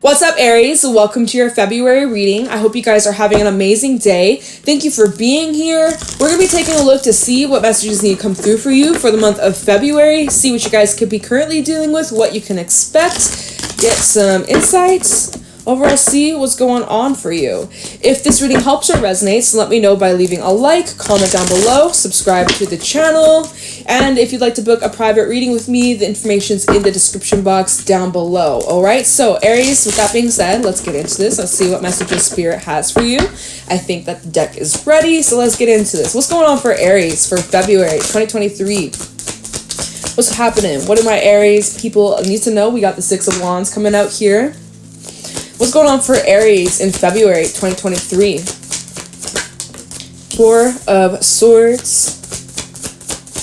What's up, Aries? Welcome to your February reading. I hope you guys are having an amazing day. Thank you for being here. We're going to be taking a look to see what messages need to come through for you for the month of February. See what you guys could be currently dealing with, what you can expect, get some insights. Overall, see what's going on for you. If this reading helps or resonates, let me know by leaving a like, comment down below, subscribe to the channel, and if you'd like to book a private reading with me, the information's in the description box down below. Alright, so Aries, with that being said, let's get into this. Let's see what messages Spirit has for you. I think that the deck is ready, so let's get into this. What's going on for Aries for February 2023? What's happening? What do my Aries people need to know? We got the Six of Wands coming out here. What's going on for Aries in February 2023? Four of Swords.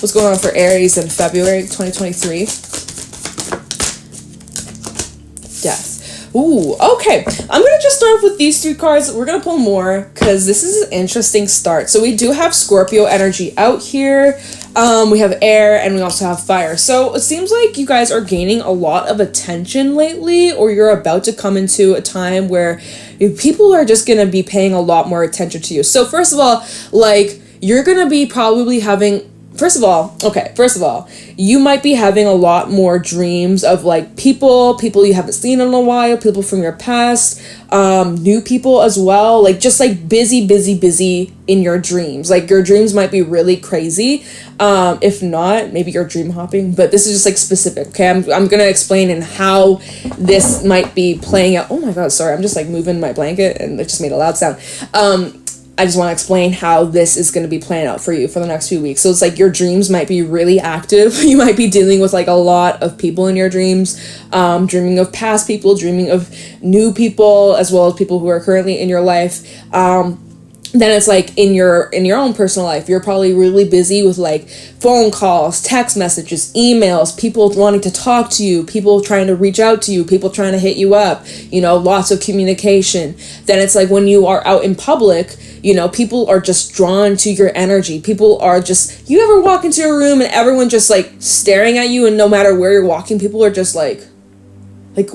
What's going on for Aries in February 2023? Death. Ooh, okay. I'm going to just start off with these three cards. We're going to pull more because this is an interesting start. So we do have Scorpio energy out here. We have air and we also have fire. So it seems like you guys are gaining a lot of attention lately, or you're about to come into a time where people are just going to be paying a lot more attention to you. So first of all, like, you're going to be probably having... First of all, you might be having a lot more dreams of like people you haven't seen in a while, people from your past, new people as well, like just like busy in your dreams. Like your dreams might be really crazy. If not, maybe you're dream hopping, but this is just like specific. Okay, I'm gonna explain in how this might be playing out. Oh my god, sorry, I'm just like moving my blanket and it just made a loud sound. I just want to explain how this is going to be playing out for you for the next few weeks. So it's like your dreams might be really active. You might be dealing with like a lot of people in your dreams, dreaming of past people, dreaming of new people, as well as people who are currently in your life. Then it's like in your own personal life, you're probably really busy with like phone calls, text messages, emails, people wanting to talk to you, people trying to reach out to you, people trying to hit you up, lots of communication. Then it's like when you are out in public, people are just drawn to your energy. People are just, you ever walk into a room and everyone just like staring at you, and no matter where you're walking, people are just like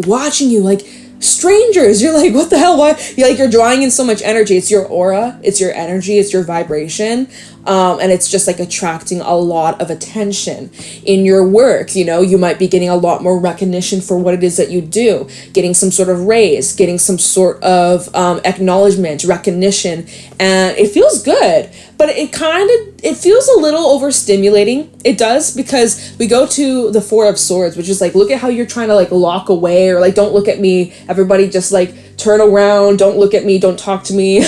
watching you, like strangers. You're like, what the hell? Why? You're drawing in so much energy. It's your aura, it's your energy, it's your vibration. And it's just like attracting a lot of attention in your work. You might be getting a lot more recognition for what it is that you do, getting some sort of raise, getting some sort of acknowledgement, recognition, and it feels good, but it feels a little overstimulating. It does, because we go to the Four of Swords, which is like, look at how you're trying to like lock away, or like, don't look at me, everybody just like turn around, don't look at me, don't talk to me,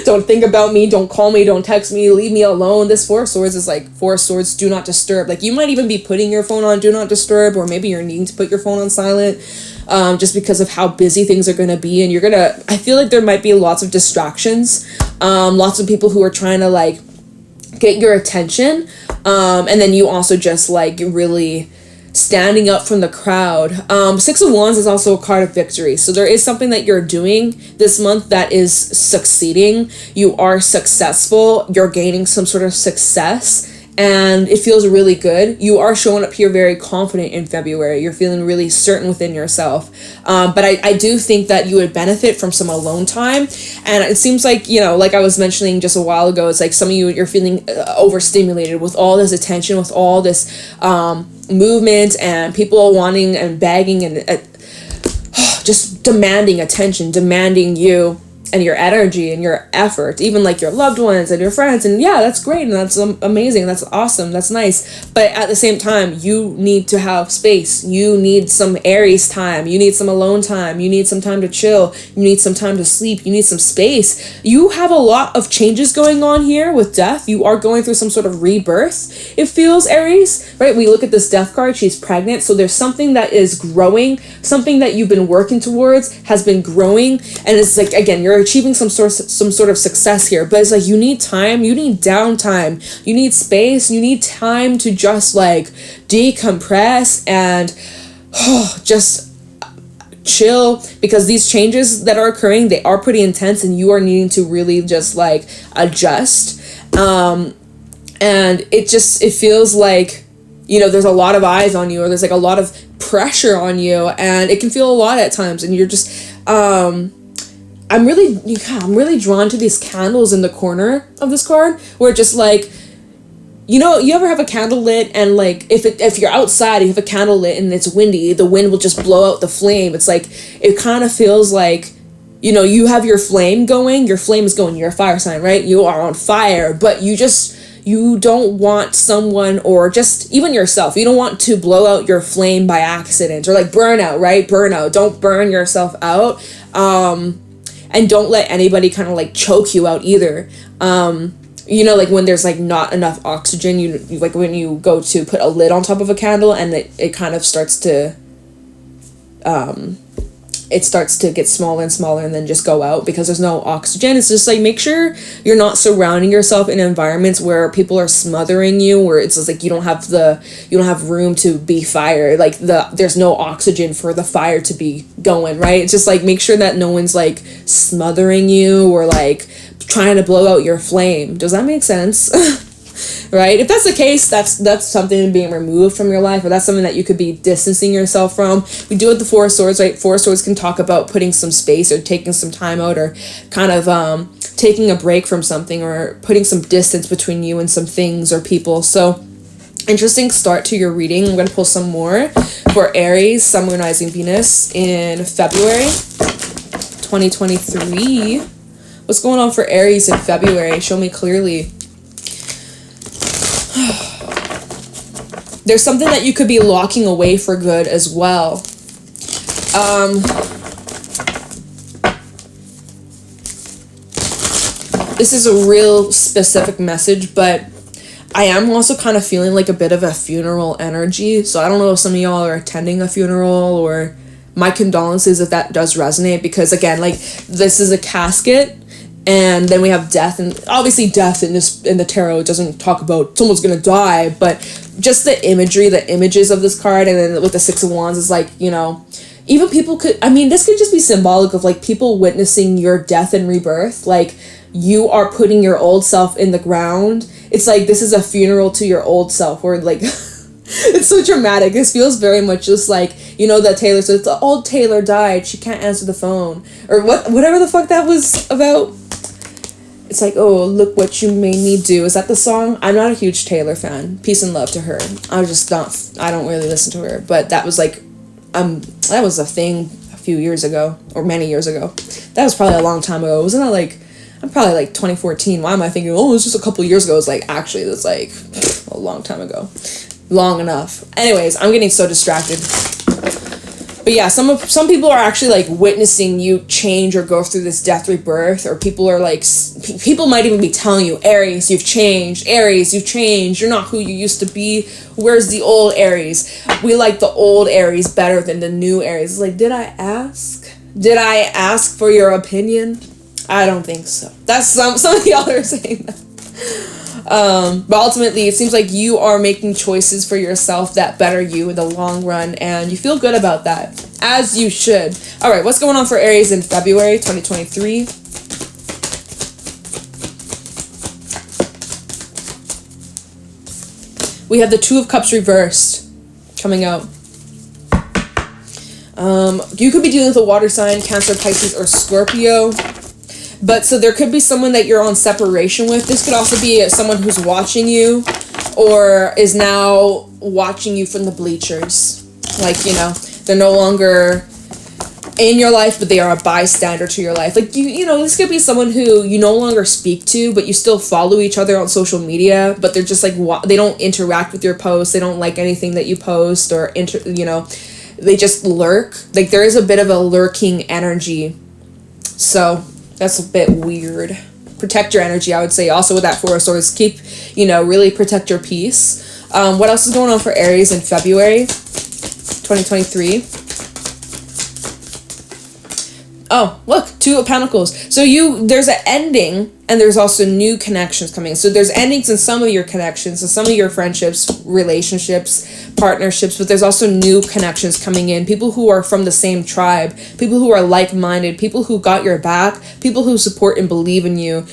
don't think about me, don't call me, don't text me, leave me alone. This Four of Swords is like, Four of Swords, do not disturb. Like you might even be putting your phone on do not disturb, or maybe you're needing to put your phone on silent, just because of how busy things are going to be. And I feel like there might be lots of distractions, lots of people who are trying to like get your attention, and then you also just like really standing up from the crowd. Six of Wands is also a card of victory. So there is something that you're doing this month that is succeeding. You are successful. You're gaining some sort of success, and it feels really good. You are showing up here very confident in February. You're feeling really certain within yourself. But I do think that you would benefit from some alone time. And it seems like, like I was mentioning just a while ago, it's like some of you're feeling overstimulated with all this attention, with all this movement, and people wanting and begging and just demanding attention, demanding you and your energy and your effort, even like your loved ones and your friends. And yeah, that's great, and that's amazing, that's awesome, that's nice. But at the same time, you need to have space. You need some Aries time. You need some alone time. You need some time to chill. You need some time to sleep. You need some space. You have a lot of changes going on here with death. You are going through some sort of rebirth, it feels, Aries, right? We look at this death card, she's pregnant. So there's something that is growing, something that you've been working towards has been growing. And it's like, again, you're achieving some sort of success here, but it's like you need time, you need downtime, you need space, you need time to just like decompress and just chill, because these changes that are occurring, they are pretty intense, and you are needing to really just like adjust. And it feels like, there's a lot of eyes on you, or there's like a lot of pressure on you, and it can feel a lot at times, and you're just I'm really drawn to these candles in the corner of this card, where just like, you know, you ever have a candle lit and like if you're outside, you have a candle lit and it's windy, the wind will just blow out the flame. It's like, it kind of feels like, you know, you have your flame going, your flame is going, you're a fire sign, right? You are on fire, but you don't want someone, or just even yourself, you don't want to blow out your flame by accident, or like burnout, right? Burnout. Don't burn yourself out. And don't let anybody kind of like choke you out either. You know, like when there's like not enough oxygen, you like when you go to put a lid on top of a candle and it kind of starts to, get smaller and smaller and then just go out because there's no oxygen. It's just like, make sure you're not surrounding yourself in environments where people are smothering you, where it's just like you don't have room to be fire. Like there's no oxygen for the fire to be going, right? It's just like, make sure that no one's like smothering you or like trying to blow out your flame. Does that make sense? Right? If that's the case, that's something being removed from your life, or that's something that you could be distancing yourself from. We do with the Four of Swords, right? Four of Swords can talk about putting some space or taking some time out, or kind of taking a break from something, or putting some distance between you and some things or people. So interesting start to your reading. I'm going to pull some more for Aries, Sun, Moon, Rising, Venus in February 2023. What's going on for Aries in February? Show me clearly. There's something that you could be locking away for good as well. This is a real specific message, but I am also kind of feeling like a bit of a funeral energy. So I don't know if some of y'all are attending a funeral, or my condolences if that does resonate, because again, like, this is a casket. And then we have death, and obviously death in the tarot doesn't talk about someone's gonna die, but just the images of this card, and then with the Six of Wands is like, you know, even people could, I mean, this could just be symbolic of like people witnessing your death and rebirth. Like, you are putting your old self in the ground. It's like, this is a funeral to your old self, or like, it's so dramatic. This feels very much just like, you know, that Taylor says, the old Taylor died, she can't answer the phone, or whatever the fuck that was about. It's like, oh, look what you made me do. Is that the song? I'm not a huge Taylor fan. Peace and love to her. I don't really listen to her. But that was like, that was a thing a few years ago, or many years ago. That was probably a long time ago. Wasn't that like, I'm probably like 2014. Why am I thinking, oh, it was just a couple years ago? It's like, actually, that's like a long time ago. Long enough. Anyways, I'm getting so distracted. But yeah, some people are actually like witnessing you change or go through this death rebirth, or people are like, people might even be telling you, Aries, you've changed. Aries, you've changed. You're not who you used to be. Where's the old Aries? We like the old Aries better than the new Aries. It's like, did I ask? Did I ask for your opinion? I don't think so. That's some of y'all are saying that. But ultimately, it seems like you are making choices for yourself that better you in the long run, and you feel good about that, as you should. All right, what's going on for Aries in February 2023? We have the Two of Cups reversed coming out. You could be dealing with a water sign, Cancer, Pisces, or Scorpio. But so there could be someone that you're on separation with. This could also be someone who's watching you, or is now watching you from the bleachers. Like, you know, they're no longer in your life, but they are a bystander to your life. Like, you know, this could be someone who you no longer speak to, but you still follow each other on social media, but they're just like, they don't interact with your posts. They don't like anything that you post, or, you know, they just lurk. Like, there is a bit of a lurking energy. So that's a bit weird. Protect your energy, I would say. Also with that Four of Swords, really protect your peace. What else is going on for Aries in February 2023? Oh, look, Two of Pentacles. So there's an ending, and there's also new connections coming. So there's endings in some of your connections, and some of your friendships, relationships, partnerships, but there's also new connections coming in. People who are from the same tribe, people who are like-minded, people who got your back, people who support and believe in you,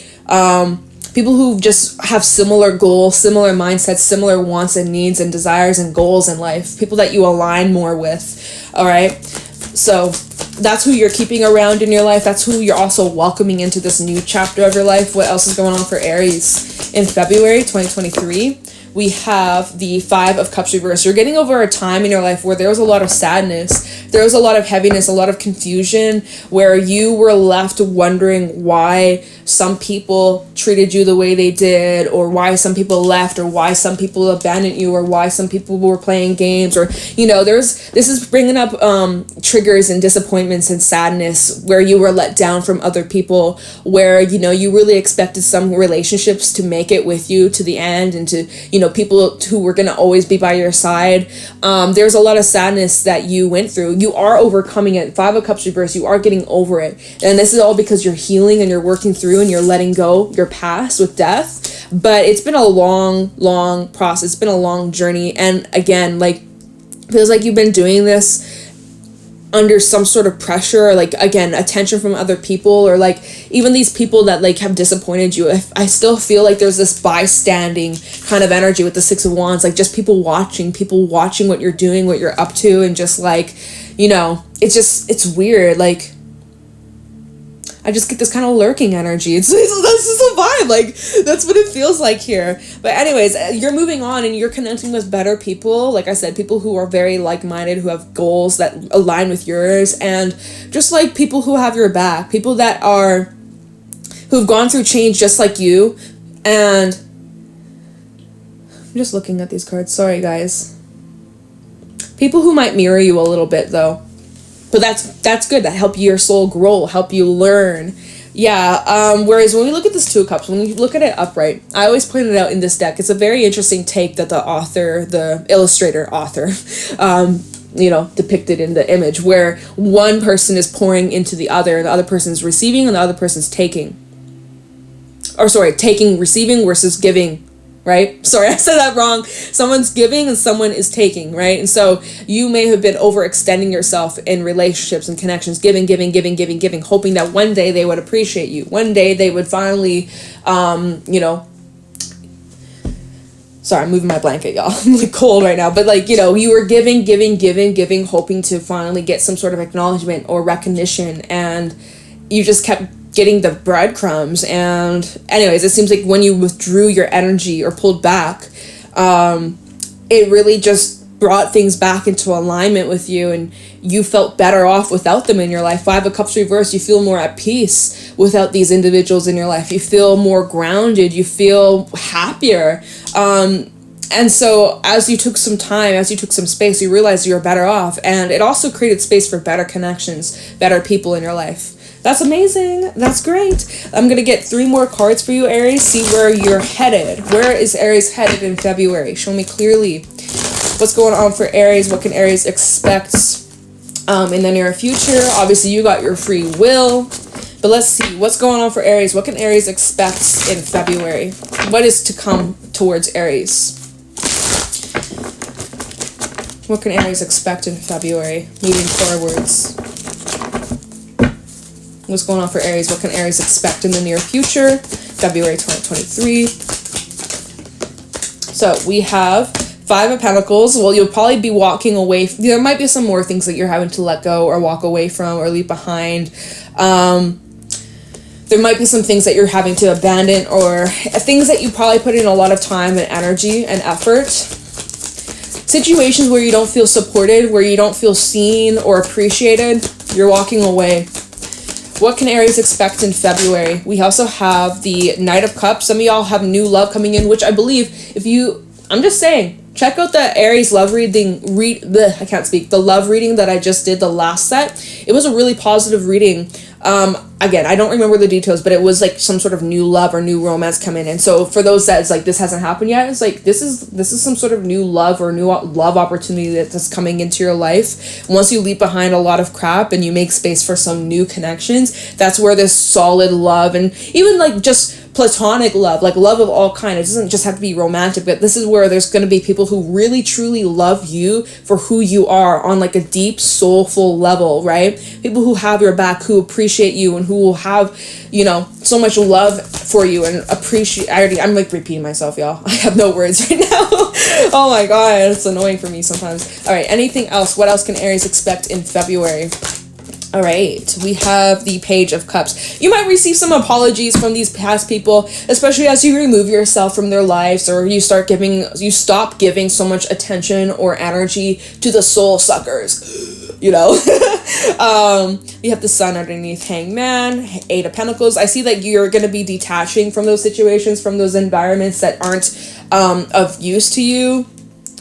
people who just have similar goals, similar mindsets, similar wants and needs and desires and goals in life, people that you align more with, all right? So that's who you're keeping around in your life. That's who you're also welcoming into this new chapter of your life. What else is going on for Aries in February 2023? We have the 5 of Cups reversed. You're getting over a time in your life where there was a lot of sadness. There was a lot of heaviness, a lot of confusion, where you were left wondering why some people treated you the way they did, or why some people left, or why some people abandoned you, or why some people were playing games, or, you know, this is bringing up triggers and disappointments and sadness where you were let down from other people, where, you know, you really expected some relationships to make it with you to the end, and to, you know, people who were going to always be by your side. There's a lot of sadness that you went through. You are overcoming it. 5 of Cups reversed. You are getting over it. And this is all because you're healing and you're working through and you're letting go your past with death. But it's been a long process. It's been a long journey. And again, like, feels like you've been doing this under some sort of pressure, or like, again, attention from other people, or like even these people that like have disappointed you. I still feel like there's this bystanding kind of energy with the 6 of Wands, like just people watching what you're doing, what you're up to, and just like, you know, it's weird. Like, I just get this kind of lurking energy. This is a vibe. Like, that's what it feels like here. But anyways, you're moving on and you're connecting with better people. Like I said, people who are very like-minded, who have goals that align with yours, and just like people who have your back, people that who've gone through change just like you. And I'm just looking at these cards. Sorry, guys. People who might mirror you a little bit, though. But that's good. That help your soul grow, help you learn. Yeah. Whereas when we look at this 2 of Cups, when we look at it upright, I always point it out in this deck. It's a very interesting take that the illustrator author, you know, depicted in the image, where one person is pouring into the other, and the other person is receiving, and the other person's taking. Or sorry, taking, receiving versus giving. Right? Sorry, I said that wrong. Someone's giving and someone is taking, right? And so you may have been overextending yourself in relationships and connections, giving, hoping that one day they would appreciate you. One day they would finally, you know, sorry, I'm moving my blanket, y'all. I'm like cold right now. But like, you know, you were giving, hoping to finally get some sort of acknowledgement or recognition. And you just kept getting the breadcrumbs. And anyways, it seems like when you withdrew your energy or pulled back, it really just brought things back into alignment with you, and you felt better off without them in your life. 5 of Cups reversed, you feel more at peace without these individuals in your life. You feel more grounded, you feel happier. And so as you took some time, as you took some space, you realized you were better off, and it also created space for better connections, better people in your life. That's amazing. That's great. I'm going to get 3 more cards for you, Aries. See where you're headed. Where is Aries headed in February? Show me clearly what's going on for Aries. What can Aries expect in the near future? Obviously, you got your free will. But let's see. What's going on for Aries? What can Aries expect in February? What is to come towards Aries? What can Aries expect in February moving forwards? What's going on for Aries? What can Aries expect in the near future? February 2023. So we have 5 of Pentacles. Well, you'll probably be walking away. There might be some more things that you're having to let go or walk away from or leave behind. There might be some things that you're having to abandon, or things that you probably put in a lot of time and energy and effort. Situations where you don't feel supported, where you don't feel seen or appreciated, you're walking away. What can Aries expect in February? We also have the Knight of Cups. Some of y'all have new love coming in, which I believe I'm just saying, check out the Aries love reading, the love reading that I just did, the last set. It was a really positive reading. Again, I don't remember the details, but it was like some sort of new love or new romance coming in. So for those that it's like, this hasn't happened yet, it's like, this is some sort of new love or new love opportunity that's coming into your life. Once you leave behind a lot of crap and you make space for some new connections, that's where this solid love and even like just platonic love, like love of all kind. It doesn't just have to be romantic, but this is where there's going to be people who really truly love you for who you are on like a deep soulful level, right? People who have your back, who appreciate you, and who will have, you know, so much love for you and appreciate. I'm like repeating myself, y'all. I have no words right now. Oh my god, it's annoying for me sometimes. All right, anything else? What else can Aries expect in February? All right, we have the Page of Cups. You might receive some apologies from these past people, especially as you remove yourself from their lives, or you stop giving so much attention or energy to the soul suckers, you know. You have the Sun underneath Hangman, 8 of Pentacles. I see that you're going to be detaching from those situations, from those environments that aren't of use to you.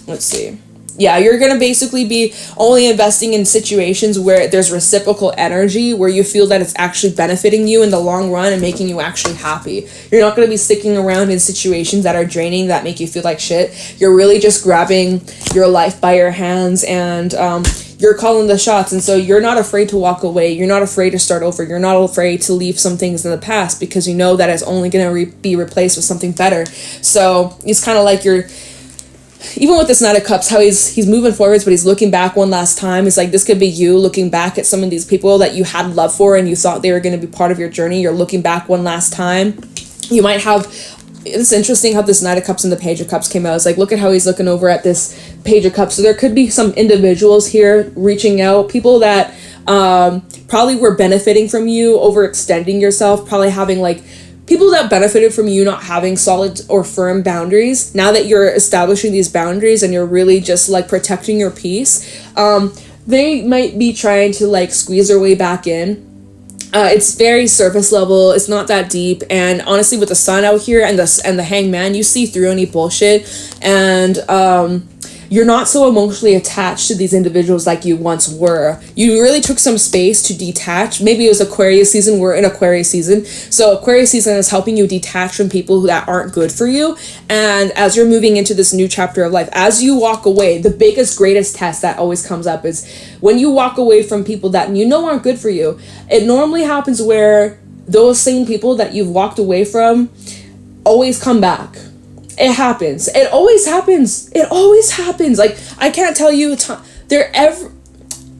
Let's see. Yeah, you're going to basically be only investing in situations where there's reciprocal energy, where you feel that it's actually benefiting you in the long run and making you actually happy. You're not going to be sticking around in situations that are draining, that make you feel like shit. You're really just grabbing your life by your hands, and you're calling the shots. And so you're not afraid to walk away. You're not afraid to start over. You're not afraid to leave some things in the past, because you know that it's only going to be replaced with something better. So it's kind of like you're, even with this Knight of Cups, how he's moving forwards, but he's looking back one last time. It's like, this could be you looking back at some of these people that you had love for and you thought they were going to be part of your journey. You're looking back one last time. You might have, it's interesting how this Knight of Cups and the Page of Cups came out. It's like, look at how he's looking over at this Page of Cups. So there could be some individuals here reaching out, people that probably were benefiting from you overextending yourself, probably having like, people that benefited from you not having solid or firm boundaries. Now that you're establishing these boundaries and you're really just like protecting your peace, they might be trying to like squeeze their way back in. It's very surface level. It's not that deep. And honestly, with the Sun out here and the Hangman, you see through any bullshit. And you're not so emotionally attached to these individuals like you once were. You really took some space to detach. Maybe it was Aquarius season. We're in Aquarius season. So Aquarius season is helping you detach from people that aren't good for you. And as you're moving into this new chapter of life, as you walk away, the biggest, greatest test that always comes up is when you walk away from people that you know aren't good for you. It normally happens where those same people that you've walked away from always come back. It happens. It always happens. It always happens. Like, I can't tell you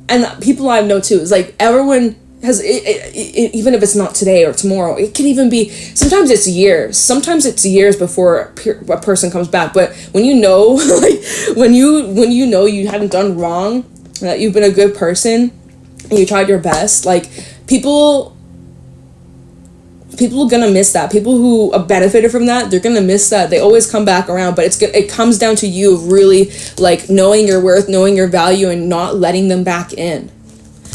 and people I know too, is like, everyone has it, even if it's not today or tomorrow, it can even be, sometimes it's years before a person comes back. But when you know, like, when you know you hadn't done wrong, that you've been a good person and you tried your best, like, people are gonna miss that. People who benefited from that, they're gonna miss that. They always come back around, but it comes down to you really like knowing your worth, knowing your value, and not letting them back in.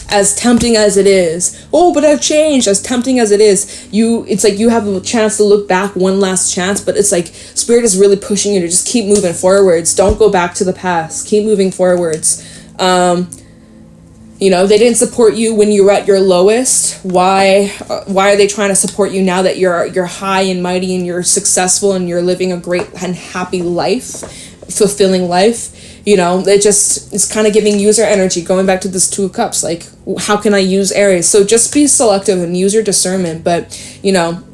As tempting as it is, oh, but I've changed. As tempting as it is, it's like you have a chance to look back, one last chance, but it's like Spirit is really pushing you to just keep moving forwards. Don't go back to the past. Keep moving forwards. You know, they didn't support you when you were at your lowest. Why are they trying to support you now that you're high and mighty and you're successful and you're living a great and happy life, fulfilling life? You know, it's kind of giving user energy. Going back to this Two of Cups, like, how can I use Aries? So just be selective and use your discernment. But, you know,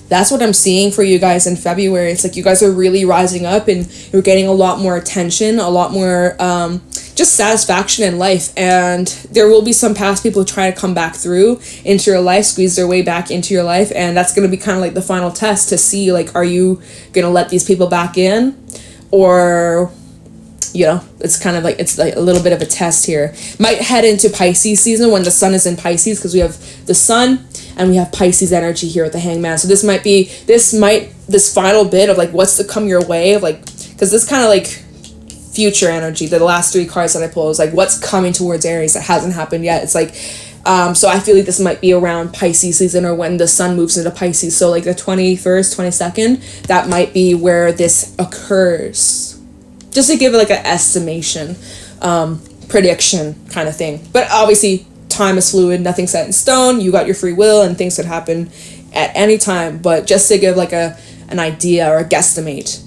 that's what I'm seeing for you guys in February. It's like you guys are really rising up and you're getting a lot more attention, a lot more just satisfaction in life. And there will be some past people trying to come back through into your life, squeeze their way back into your life. And that's going to be kind of like the final test to see, like, are you going to let these people back in? Or, you know, it's kind of like, it's like a little bit of a test here. Might head into Pisces season when the Sun is in Pisces, because we have the Sun and we have Pisces energy here with the Hangman. So this final bit of like what's to come your way, of like, because this kind of like future energy, the last 3 cards that I pulled is like what's coming towards Aries that hasn't happened yet. It's like, so I feel like this might be around Pisces season, or when the Sun moves into Pisces. So like the 21st, 22nd, that might be where this occurs. Just to give it like an estimation, prediction kind of thing. But obviously time is fluid, nothing's set in stone. You got your free will and things could happen at any time. But just to give like an idea or a guesstimate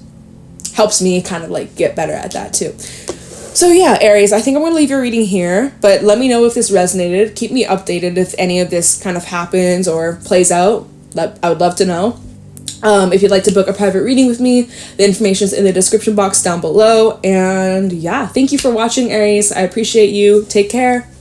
helps me kind of like get better at that too. So yeah, Aries, I think I'm going to leave your reading here, but let me know if this resonated. Keep me updated if any of this kind of happens or plays out. I would love to know. If you'd like to book a private reading with me, the information is in the description box down below. And yeah, thank you for watching, Aries. I appreciate you. Take care.